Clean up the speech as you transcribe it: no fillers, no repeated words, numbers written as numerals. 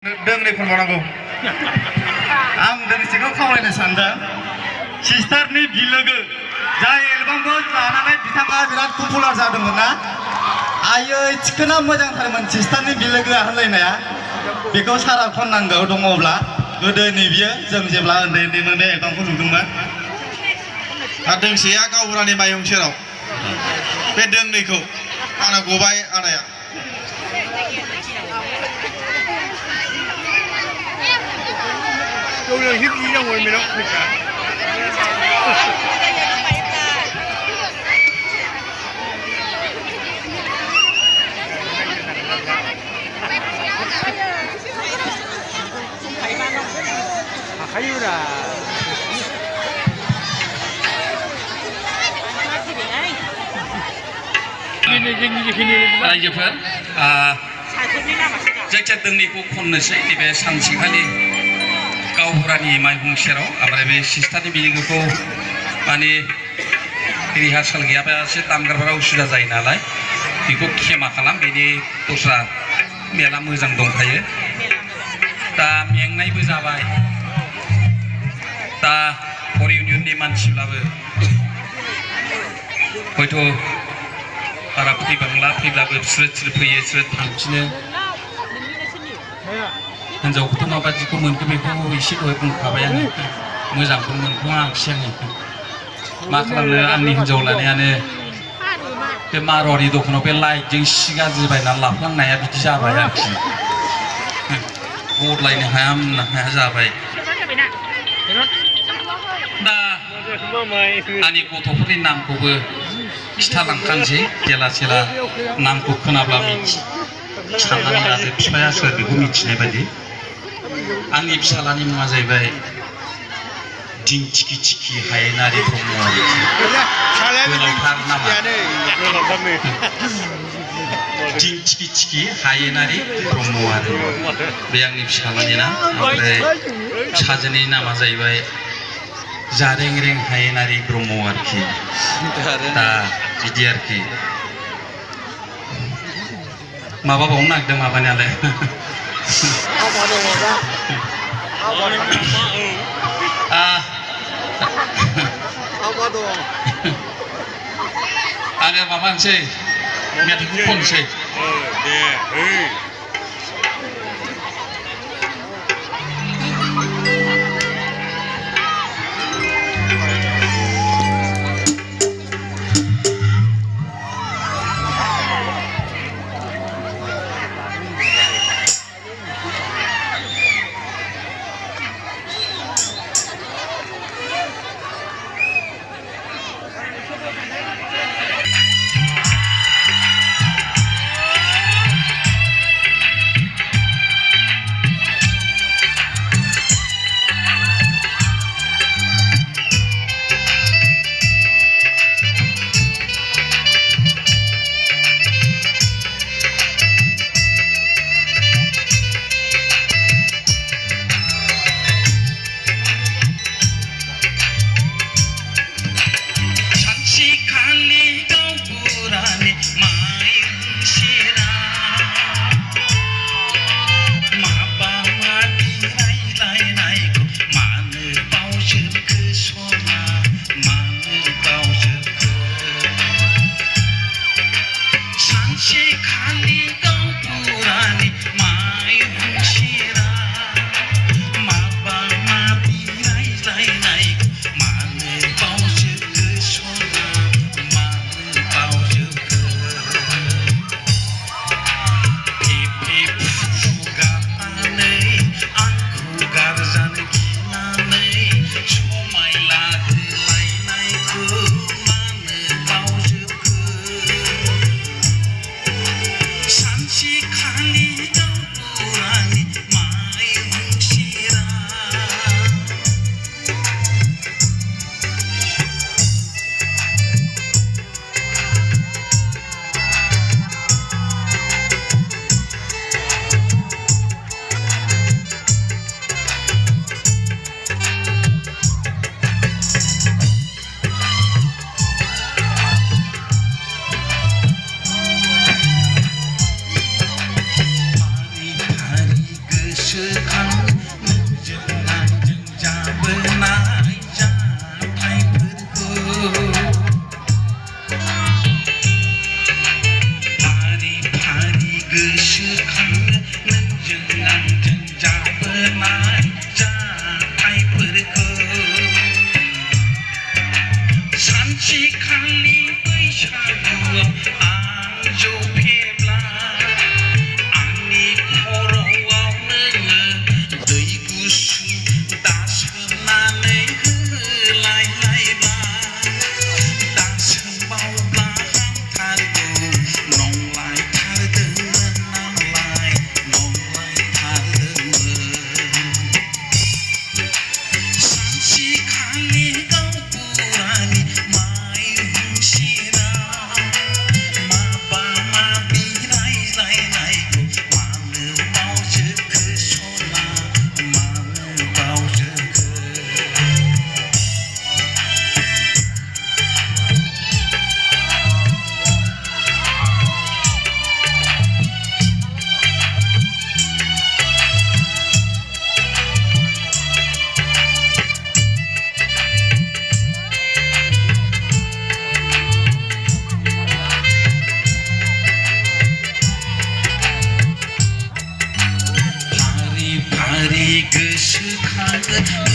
दोंनै फोरमायनांगौ आं दोंसेखौ खावलायनो सानदों सिस्टारनि बिलोगो जाय एलबामखौ लानानै बिथाङा बिराद पपुलार जादोंमोन ना आयै थिखोना मोजांथारमोन सिस्टारनि बिलोगोआ होनलायनाया बेखौ सारा खननांगौ दङब्ला गोदोनि बियो जों जेब्ला उन्दै उन्दैमोन बे एलबामखौ नुदोंमोन आरो दोंसेया गावबुरानि माइहुं सेराव बे दोंनैखौ आंना गबाय आदाया Tôi là hiếp gì đâu rồi mày đâu phải cả. Thấy là रायजोफोर जायखिया दोंनैखौ खननोसै नैबे सानसेखालि गावबुरानि माइहुं सेराव ओमफ्राय बे सिस्टारनि बिलोगोखौ माने रिहार्साल गैयाबा एसे दामग्राफोरा उसुबिदा जायो नालाय बेखौ खेमा खालाम बेनि दस्रा मेला मोजां दंखायो दा मेंनायबो जाबाय दा बर' इउनियननि मानसिब्लाबो हयथ' बारा फैबांला फैब्लाबो स्रोद स्रोद फैयो स्रोद थांफिनो हिन्जावखौथ' माबादिखौ मोनखो बेखौ एसे दहाय बुंखाबाय आङो मोजांखौ मोनफ्लाङाखिसै आङो मा खालामनो आंनि हिन्जाव लानायानो बे मारवारि दखानाव बे लाइटजों सि गाज्रि बायनानै लाफ्लांनाया बिदि जाबाय आरोखि बदलायनो हाया जाबाय दा आंनि गथ'फोरनि नामखौबो खिथालांखानोसै जेला जेला नामखौ खोनाब्ला साननानै लादो बिफाया सोर बेखौ मिथिनाय बायदि आंनि फिसालानि मुङा जाहैबाय दिंथिखि थिखि हायेनारि ब्रह्म गोलावथार नामा दिंथिखि थिखि हायेनारि ब्रह्म आरो बे आंनि फिसालानि नाम ओमफ्राय फिसाजोनि नामा जाहैबाय जारें-रें हायेनारि ब्रह्म आरोखि दा बिदि आरोखि माबा बावनो नागिरदों माबानायालाय आङो माबानोसै मेथाइखौ खननोसै गोसोखाङो नोंजों आंजों जाबोनाय जाथायफोरखौ फारि फारि गोसोखाङो नोंजों आंजों जाबोनाय जाथायफोरखौ सानसेखालि बैसागुआव आं जफेब्ला आंनि खर'आव नोङो दै गुसु दासोमनानै होलायलायबाय दासोमबावब्ला हामथारगौ नंलायथारदोंमोन नालाय नंलायथारदोंमोन सानसेखालि गावबुरानि माइहुं सेराव माबा माबि रायज्लायनायखौ मानो बावजोबखो सना मानो बावजोबखो फारि फारि गोसोखाङो